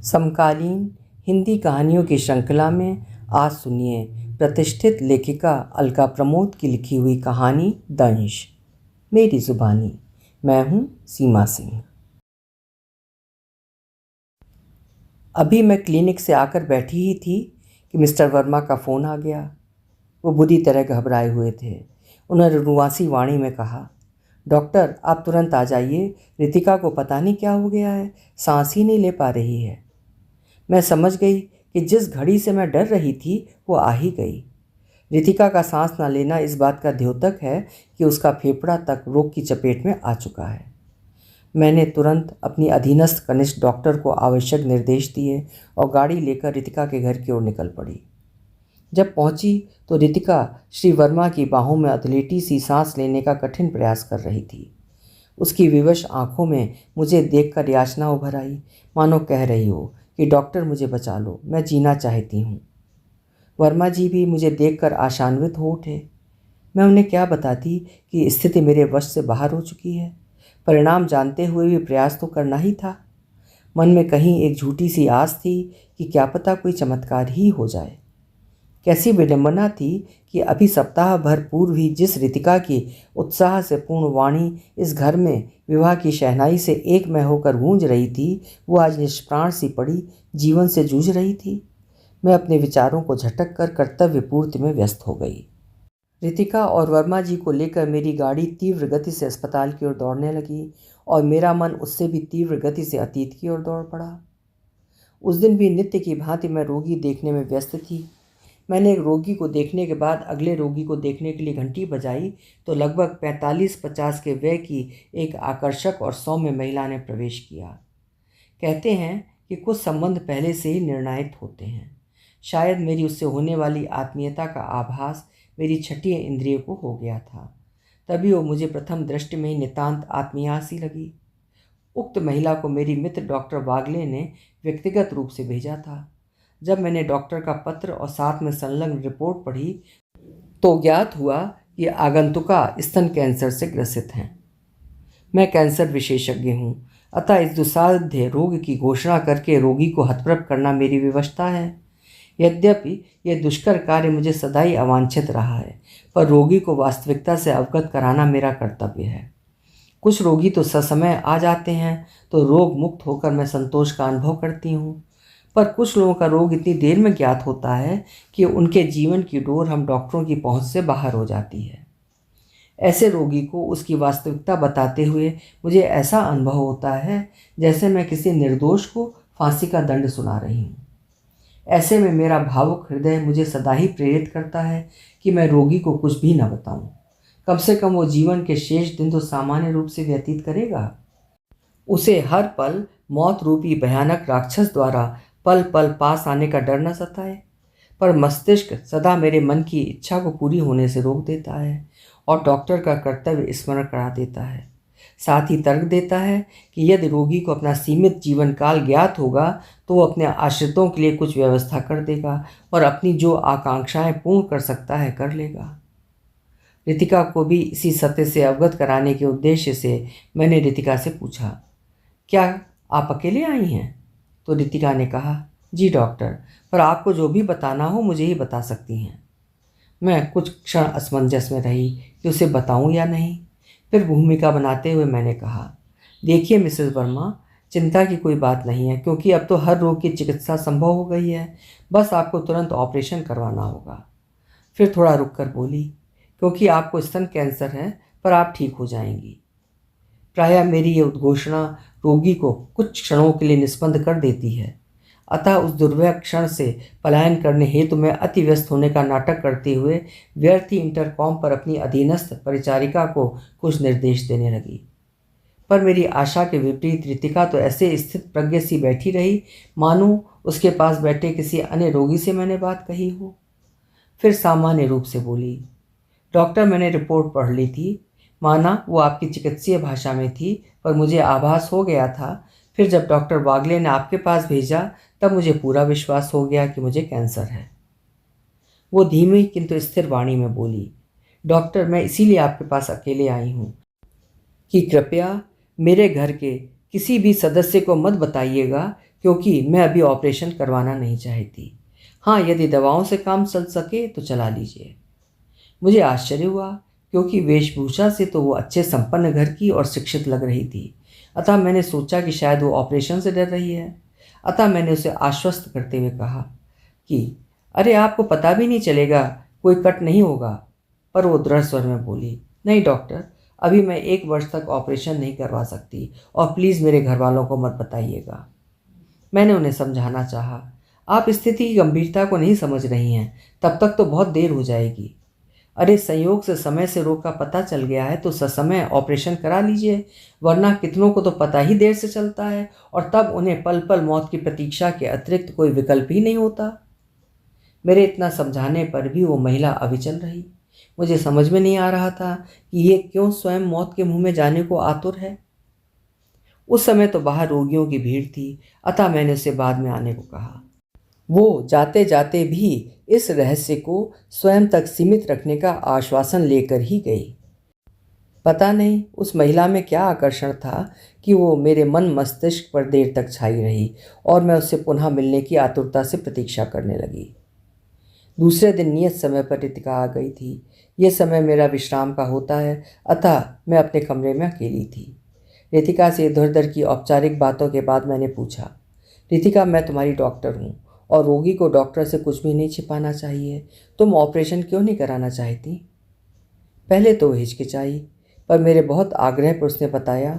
समकालीन हिंदी कहानियों की श्रृंखला में आज सुनिए प्रतिष्ठित लेखिका अलका प्रमोद की लिखी हुई कहानी दंश। मेरी जुबानी। मैं हूँ सीमा सिंह। अभी मैं क्लिनिक से आकर बैठी ही थी कि मिस्टर वर्मा का फ़ोन आ गया। वो बुरी तरह घबराए हुए थे। उन्होंने रुआसी वाणी में कहा, डॉक्टर आप तुरंत आ जाइए, रितिका को पता नहीं क्या हो गया है, सांस ही नहीं ले पा रही है। मैं समझ गई कि जिस घड़ी से मैं डर रही थी वो आ ही गई। रितिका का सांस न लेना इस बात का द्योतक है कि उसका फेफड़ा तक रोग की चपेट में आ चुका है। मैंने तुरंत अपनी अधीनस्थ कनिष्ठ डॉक्टर को आवश्यक निर्देश दिए और गाड़ी लेकर रितिका के घर की ओर निकल पड़ी। जब पहुंची तो रितिका श्री वर्मा की बाहों में अतलेटी सी सांस लेने का कठिन प्रयास कर रही थी। उसकी विवश आंखों में मुझे देखकर याचना उभर आई, मानो कह रही हो कि डॉक्टर मुझे बचा लो, मैं जीना चाहती हूँ। वर्मा जी भी मुझे देखकर आशान्वित हो उठे। मैं उन्हें क्या बताती कि स्थिति मेरे वश से बाहर हो चुकी है। परिणाम जानते हुए भी प्रयास तो करना ही था। मन में कहीं एक झूठी सी आस थी कि क्या पता कोई चमत्कार ही हो जाए। कैसी विडंबना थी कि अभी सप्ताह भर पूर्व ही जिस रितिका की उत्साह से पूर्ण वाणी इस घर में विवाह की शहनाई से एकमय होकर गूंज रही थी, वो आज निष्प्राण सी पड़ी जीवन से जूझ रही थी। मैं अपने विचारों को झटक कर कर्तव्य पूर्ति में व्यस्त हो गई। रितिका और वर्मा जी को लेकर मेरी गाड़ी तीव्र गति से अस्पताल की ओर दौड़ने लगी और मेरा मन उससे भी तीव्र गति से अतीत की ओर दौड़ पड़ा। उस दिन भी नित्य की भांति मैं रोगी देखने में व्यस्त थी। मैंने एक रोगी को देखने के बाद अगले रोगी को देखने के लिए घंटी बजाई तो लगभग 45-50 के व्यय की एक आकर्षक और सौम्य महिला ने प्रवेश किया। कहते हैं कि कुछ संबंध पहले से ही निर्णायित होते हैं। शायद मेरी उससे होने वाली आत्मीयता का आभास मेरी छठी इंद्रिय को हो गया था, तभी वो मुझे प्रथम दृष्टि में ही नितांत आत्मीया सी लगी। उक्त महिला को मेरी मित्र डॉक्टर वागले ने व्यक्तिगत रूप से भेजा था। जब मैंने डॉक्टर का पत्र और साथ में संलग्न रिपोर्ट पढ़ी तो ज्ञात हुआ कि आगंतुका स्तन कैंसर से ग्रसित हैं। मैं कैंसर विशेषज्ञ हूँ, अतः इस दुस्साध्य रोग की घोषणा करके रोगी को हतप्रभ करना मेरी विवशता है। यद्यपि यह दुष्कर कार्य मुझे सदा ही अवांछित रहा है, पर रोगी को वास्तविकता से अवगत कराना मेरा कर्तव्य है। कुछ रोगी तो ससमय आ जाते हैं तो रोग मुक्त होकर मैं संतोष का अनुभव करती हूँ, पर कुछ लोगों का रोग इतनी देर में ज्ञात होता है कि उनके जीवन की डोर हम डॉक्टरों की पहुंच से बाहर हो जाती है। ऐसे रोगी को उसकी वास्तविकता बताते हुए मुझे ऐसा अनुभव होता है जैसे मैं किसी निर्दोष को फांसी का दंड सुना रही हूँ। ऐसे में मेरा भावुक हृदय मुझे सदा ही प्रेरित करता है कि मैं रोगी को कुछ भी न बताऊं। कम से कम वो जीवन के शेष दिन तो सामान्य रूप से व्यतीत करेगा। उसे हर पल मौत रूपी भयानक राक्षस द्वारा पल पल पास आने का डर न सताए। पर मस्तिष्क सदा मेरे मन की इच्छा को पूरी होने से रोक देता है और डॉक्टर का कर्तव्य स्मरण करा देता है। साथ ही तर्क देता है कि यदि रोगी को अपना सीमित जीवन काल ज्ञात होगा तो वो अपने आश्रितों के लिए कुछ व्यवस्था कर देगा और अपनी जो आकांक्षाएं पूर्ण कर सकता है कर लेगा। रितिका को भी इसी सत्य से अवगत कराने के उद्देश्य से मैंने रितिका से पूछा, क्या आप अकेले आई हैं? तो रितिका ने कहा, जी डॉक्टर, पर आपको जो भी बताना हो मुझे ही बता सकती हैं। मैं कुछ क्षण असमंजस में रही कि उसे बताऊं या नहीं। फिर भूमिका बनाते हुए मैंने कहा, देखिए मिसेस वर्मा, चिंता की कोई बात नहीं है क्योंकि अब तो हर रोग की चिकित्सा संभव हो गई है, बस आपको तुरंत ऑपरेशन करवाना होगा। फिर थोड़ा रुक कर बोली, क्योंकि आपको स्तन कैंसर है पर आप ठीक हो जाएंगी। प्रायः मेरी ये उद्घोषणा रोगी को कुछ क्षणों के लिए निस्पंद कर देती है, अतः उस दुर्भय क्षण से पलायन करने हेतु मैं अति व्यस्त होने का नाटक करते हुए व्यर्थ ही इंटरकॉम पर अपनी अधीनस्थ परिचारिका को कुछ निर्देश देने लगी। पर मेरी आशा के विपरीत रितिका तो ऐसे स्थित प्रज्ञ सी बैठी रही मानो उसके पास बैठे किसी अन्य रोगी से मैंने बात कही हो। फिर सामान्य रूप से बोली, डॉक्टर मैंने रिपोर्ट पढ़ ली थी, माना वो आपकी चिकित्सीय भाषा में थी, पर मुझे आभास हो गया था। फिर जब डॉक्टर वागले ने आपके पास भेजा तब मुझे पूरा विश्वास हो गया कि मुझे कैंसर है। वो धीमी किंतु स्थिर वाणी में बोली, डॉक्टर मैं इसीलिए आपके पास अकेले आई हूँ कि कृपया मेरे घर के किसी भी सदस्य को मत बताइएगा क्योंकि मैं अभी ऑपरेशन करवाना नहीं चाहती। हाँ, यदि दवाओं से काम चल सके तो चला लीजिए। मुझे आश्चर्य हुआ, क्योंकि वेशभूषा से तो वो अच्छे संपन्न घर की और शिक्षित लग रही थी। अतः मैंने सोचा कि शायद वो ऑपरेशन से डर रही है। अतः मैंने उसे आश्वस्त करते हुए कहा कि अरे, आपको पता भी नहीं चलेगा, कोई कट नहीं होगा। पर वो दृढ़ स्वर में बोली, नहीं डॉक्टर, अभी मैं 1 वर्ष तक ऑपरेशन नहीं करवा सकती, और प्लीज़ मेरे घर वालों को मत बताइएगा। मैंने उन्हें समझाना चाहा, आप स्थिति की गंभीरता को नहीं समझ रही हैं, तब तक तो बहुत देर हो जाएगी। अरे, संयोग से समय से रोग का पता चल गया है तो ससमय ऑपरेशन करा लीजिए, वरना कितनों को तो पता ही देर से चलता है, और तब उन्हें पल पल मौत की प्रतीक्षा के अतिरिक्त कोई विकल्प ही नहीं होता। मेरे इतना समझाने पर भी वो महिला अविचल रही। मुझे समझ में नहीं आ रहा था कि ये क्यों स्वयं मौत के मुंह में जाने को आतुर है। उस समय तो बाहर रोगियों की भीड़ थी, अतः मैंने उसे बाद में आने को कहा। वो जाते जाते भी इस रहस्य को स्वयं तक सीमित रखने का आश्वासन लेकर ही गई। पता नहीं उस महिला में क्या आकर्षण था कि वो मेरे मन मस्तिष्क पर देर तक छाई रही, और मैं उससे पुनः मिलने की आतुरता से प्रतीक्षा करने लगी। दूसरे दिन नियत समय पर रितिका आ गई थी। ये समय मेरा विश्राम का होता है, अतः मैं अपने कमरे में अकेली थी। रितिका से इधर उधर की औपचारिक बातों के बाद मैंने पूछा, रितिका, मैं तुम्हारी डॉक्टर हूँ, और रोगी को डॉक्टर से कुछ भी नहीं छिपाना चाहिए। तुम ऑपरेशन क्यों नहीं कराना चाहती? पहले तो हिचकिचाई, पर मेरे बहुत आग्रह पर उसने बताया,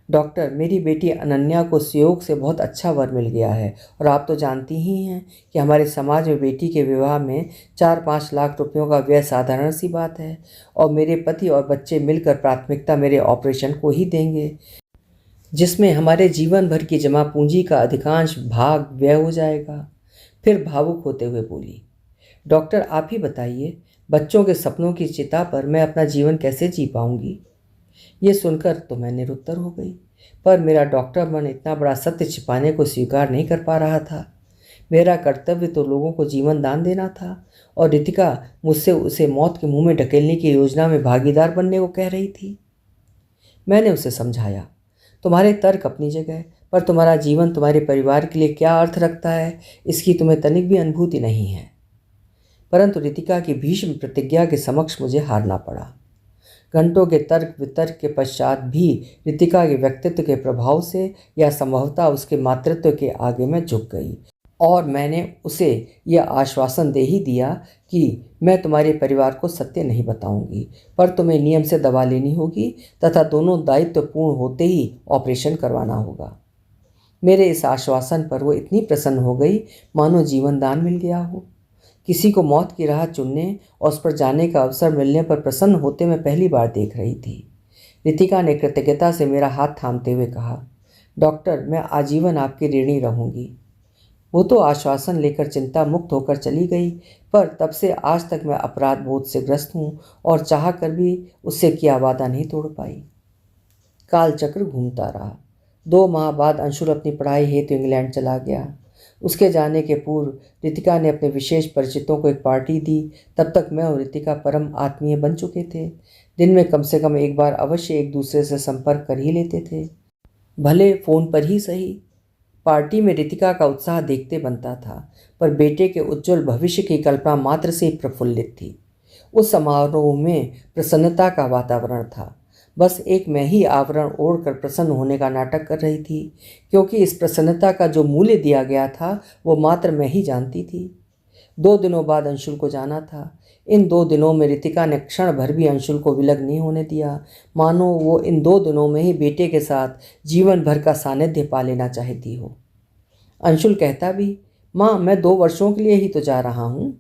डॉक्टर, मेरी बेटी अनन्या को सुयोग से बहुत अच्छा वर मिल गया है, और आप तो जानती ही हैं कि हमारे समाज में बेटी के विवाह में 4-5 लाख रुपयों का व्यय साधारण सी बात है, और मेरे पति और बच्चे मिलकर प्राथमिकता मेरे ऑपरेशन को ही देंगे, जिसमें हमारे जीवन भर की जमा पूंजी का अधिकांश भाग व्यय हो जाएगा। फिर भावुक होते हुए बोली, डॉक्टर, आप ही बताइए, बच्चों के सपनों की चिता पर मैं अपना जीवन कैसे जी पाऊंगी? ये सुनकर तो मैं निरुत्तर हो गई, पर मेरा डॉक्टर मन इतना बड़ा सत्य छिपाने को स्वीकार नहीं कर पा रहा था। मेरा कर्तव्य तो लोगों को जीवन दान देना था, और रितिका मुझसे उसे मौत के मुंह में ढकेलने की योजना में भागीदार बनने को कह रही थी। मैंने उसे समझाया, तुम्हारे तर्क अपनी जगह, पर तुम्हारा जीवन तुम्हारे परिवार के लिए क्या अर्थ रखता है, इसकी तुम्हें तनिक भी अनुभूति नहीं है। परंतु रितिका की भीष्म प्रतिज्ञा के समक्ष मुझे हारना पड़ा। घंटों के तर्क वितर्क के पश्चात भी रितिका के व्यक्तित्व के प्रभाव से, या संभवतः उसके मातृत्व के आगे मैं झुक गई, और मैंने उसे यह आश्वासन दे ही दिया कि मैं तुम्हारे परिवार को सत्य नहीं बताऊंगी, पर तुम्हें नियम से दवा लेनी होगी तथा दोनों दायित्व पूर्ण होते ही ऑपरेशन करवाना होगा। मेरे इस आश्वासन पर वो इतनी प्रसन्न हो गई मानो जीवन दान मिल गया हो। किसी को मौत की राह चुनने और उस पर जाने का अवसर मिलने पर प्रसन्न होते मैं पहली बार देख रही थी। रितिका ने कृतज्ञता से मेरा हाथ थामते हुए कहा, डॉक्टर, मैं आजीवन आपकी ऋणी रहूंगी। वो तो आश्वासन लेकर चिंता मुक्त होकर चली गई, पर तब से आज तक मैं अपराध बोध से ग्रस्त हूँ, और चाह कर भी उससे किया वादा नहीं तोड़ पाई। कालचक्र घूमता रहा। 2 माह बाद अंशुल अपनी पढ़ाई हेतु इंग्लैंड चला गया। उसके जाने के पूर्व रितिका ने अपने विशेष परिचितों को एक पार्टी दी। तब तक मैं और रितिका परम आत्मीय बन चुके थे। दिन में कम से कम एक बार अवश्य एक दूसरे से संपर्क कर ही लेते थे, भले फ़ोन पर ही सही। पार्टी में रितिका का उत्साह देखते बनता था, पर बेटे के उज्जवल भविष्य की कल्पना मात्र से ही प्रफुल्लित थी। उस समारोह में प्रसन्नता का वातावरण था। बस एक मैं ही आवरण ओढ़कर प्रसन्न होने का नाटक कर रही थी, क्योंकि इस प्रसन्नता का जो मूल्य दिया गया था वो मात्र मैं ही जानती थी। 2 दिनों बाद अंशुल को जाना था। इन 2 दिनों में रितिका ने क्षण भर भी अंशुल को विलग नहीं होने दिया, मानो वो इन 2 दिनों में ही बेटे के साथ जीवन भर का सानिध्य पा लेना चाहती हो। अंशुल कहता भी, माँ, मैं 2 वर्षों के लिए ही तो जा रहा हूँ।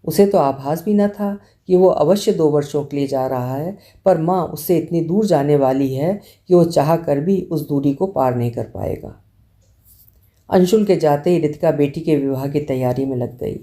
उसे तो आभास भी न था कि वो अवश्य 2 वर्षों के लिए जा रहा है, पर माँ उससे इतनी दूर जाने वाली है कि वो चाह कर भी उस दूरी को पार नहीं कर पाएगा। अंशुल के जाते ही रितिका बेटी के विवाह की तैयारी में लग गई।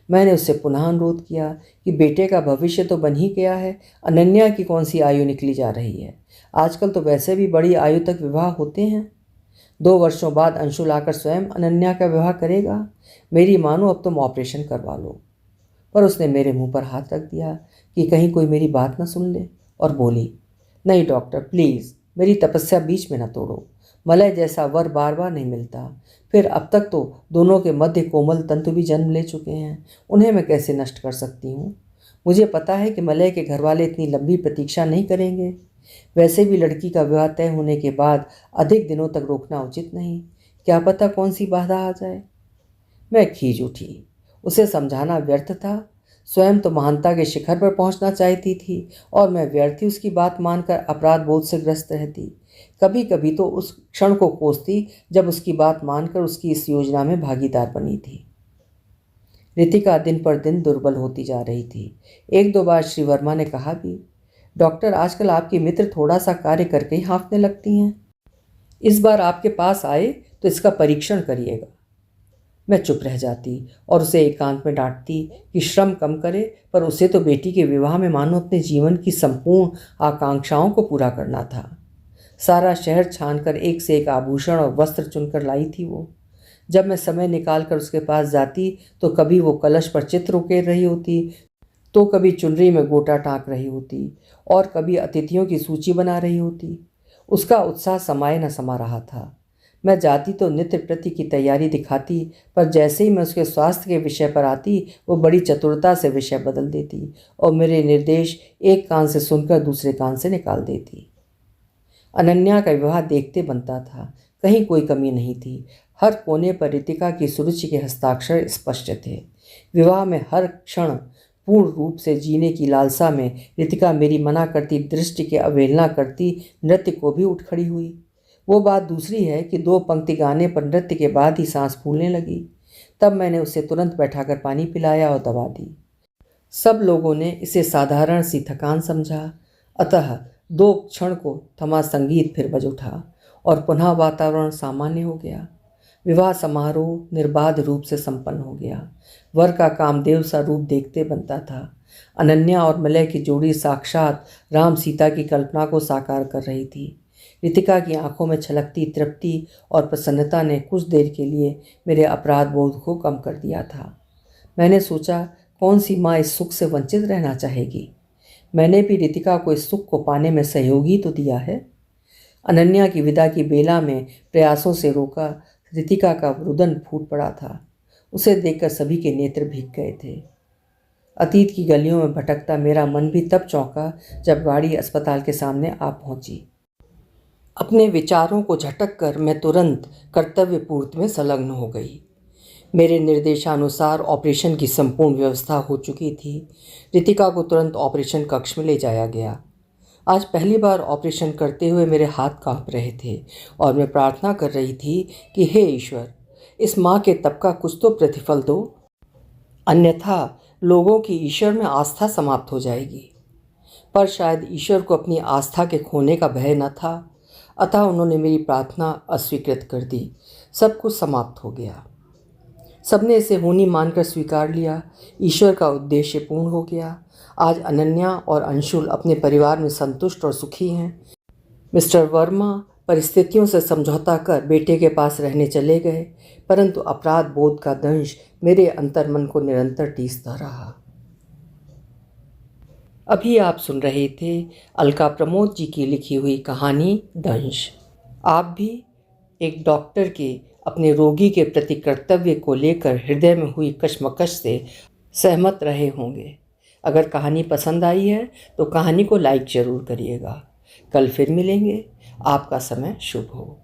मैंने उससे पुनः अनुरोध किया कि बेटे का भविष्य तो बन ही गया है, अनन्या की कौन सी आयु निकली जा रही है। आजकल तो वैसे भी बड़ी आयु तक विवाह होते हैं। 2 वर्षों बाद अंशुल आकर स्वयं अनन्या का विवाह करेगा। मेरी मानो अब तुम ऑपरेशन करवा लो। पर उसने मेरे मुंह पर हाथ रख दिया कि कहीं कोई मेरी बात न सुन ले, और बोली, नहीं डॉक्टर, प्लीज़ मेरी तपस्या बीच में न तोड़ो। मलय जैसा वर बार बार नहीं मिलता, फिर अब तक तो दोनों के मध्य कोमल तंतु भी जन्म ले चुके हैं, उन्हें मैं कैसे नष्ट कर सकती हूँ? मुझे पता है कि मलय के घर वाले इतनी लंबी प्रतीक्षा नहीं करेंगे। वैसे भी लड़की का विवाह तय होने के बाद अधिक दिनों तक रोकना उचित नहीं। क्या पता कौन सी बाधा आ जाए। मैं खींच उठी। उसे समझाना व्यर्थ था। स्वयं तो महानता के शिखर पर पहुंचना चाहती थी और मैं व्यर्थ ही उसकी बात मानकर अपराध बोध से ग्रस्त रहती। कभी कभी तो उस क्षण को कोसती जब उसकी बात मानकर उसकी इस योजना में भागीदार बनी थी। रितिका दिन पर दिन दुर्बल होती जा रही थी। एक दो बार श्री वर्मा ने कहा भी, डॉक्टर आजकल आपकी मित्र थोड़ा सा कार्य करके ही हाँफने लगती हैं। इस बार आपके पास आए तो इसका परीक्षण करिएगा। मैं चुप रह जाती और उसे एकांत में डांटती कि श्रम कम करे, पर उसे तो बेटी के विवाह में मानो अपने जीवन की संपूर्ण आकांक्षाओं को पूरा करना था। सारा शहर छानकर एक से एक आभूषण और वस्त्र चुनकर लाई थी वो। जब मैं समय निकाल कर उसके पास जाती तो कभी वो कलश पर चित्र उकेर रही होती, तो कभी चुनरी में गोटा टाँक रही होती और कभी अतिथियों की सूची बना रही होती। उसका उत्साह समाये न समा रहा था। मैं जाती तो नृत्य प्रति की तैयारी दिखाती, पर जैसे ही मैं उसके स्वास्थ्य के विषय पर आती वो बड़ी चतुरता से विषय बदल देती और मेरे निर्देश एक कान से सुनकर दूसरे कान से निकाल देती। अनन्या का विवाह देखते बनता था, कहीं कोई कमी नहीं थी। हर कोने पर रितिका की सुरुचि के हस्ताक्षर स्पष्ट थे। विवाह में हर क्षण पूर्ण रूप से जीने की लालसा में रितिका मेरी मना करती दृष्टि की अवहेलना करती नृत्य को भी उठ खड़ी हुई। वो बात दूसरी है कि 2 पंक्ति गाने पर नृत्य के बाद ही सांस फूलने लगी। तब मैंने उसे तुरंत बैठाकर पानी पिलाया और दवा दी। सब लोगों ने इसे साधारण सी थकान समझा। अतः 2 क्षण को थमा संगीत फिर बज उठा और पुनः वातावरण सामान्य हो गया। विवाह समारोह निर्बाध रूप से संपन्न हो गया। वर का कामदेव सा रूप देखते बनता था। अनन्या और मलय की जोड़ी साक्षात राम सीता की कल्पना को साकार कर रही थी। रितिका की आंखों में छलकती तृप्ति और प्रसन्नता ने कुछ देर के लिए मेरे अपराध बोध को कम कर दिया था। मैंने सोचा, कौन सी माँ इस सुख से वंचित रहना चाहेगी? मैंने भी रितिका को इस सुख को पाने में सहयोगी तो दिया है। अनन्या की विदा की बेला में प्रयासों से रोका रितिका का रुदन फूट पड़ा था। उसे देखकर सभी के नेत्र भीग गए थे। अतीत की गलियों में भटकता मेरा मन भी तब चौंका जब गाड़ी अस्पताल के सामने आ पहुंची। अपने विचारों को झटक कर मैं तुरंत कर्तव्य पूर्ति में संलग्न हो गई। मेरे निर्देशानुसार ऑपरेशन की संपूर्ण व्यवस्था हो चुकी थी। रितिका को तुरंत ऑपरेशन कक्ष में ले जाया गया। आज पहली बार ऑपरेशन करते हुए मेरे हाथ कांप रहे थे और मैं प्रार्थना कर रही थी कि हे ईश्वर, इस माँ के तप का कुछ तो प्रतिफल दो, अन्यथा लोगों की ईश्वर में आस्था समाप्त हो जाएगी। पर शायद ईश्वर को अपनी आस्था के खोने का भय न था, अतः उन्होंने मेरी प्रार्थना अस्वीकृत कर दी। सब कुछ समाप्त हो गया। सबने इसे होनी मानकर स्वीकार लिया। ईश्वर का उद्देश्य पूर्ण हो गया। आज अनन्या और अंशुल अपने परिवार में संतुष्ट और सुखी हैं। मिस्टर वर्मा परिस्थितियों से समझौता कर बेटे के पास रहने चले गए, परंतु अपराध बोध का दंश मेरे अंतर्मन को निरंतर टीसता रहा। अभी आप सुन रहे थे अलका प्रमोद जी की लिखी हुई कहानी दंश। आप भी एक डॉक्टर के अपने रोगी के प्रति कर्तव्य को लेकर हृदय में हुई कशमकश से सहमत रहे होंगे। अगर कहानी पसंद आई है तो कहानी को लाइक ज़रूर करिएगा। कल फिर मिलेंगे। आपका समय शुभ हो।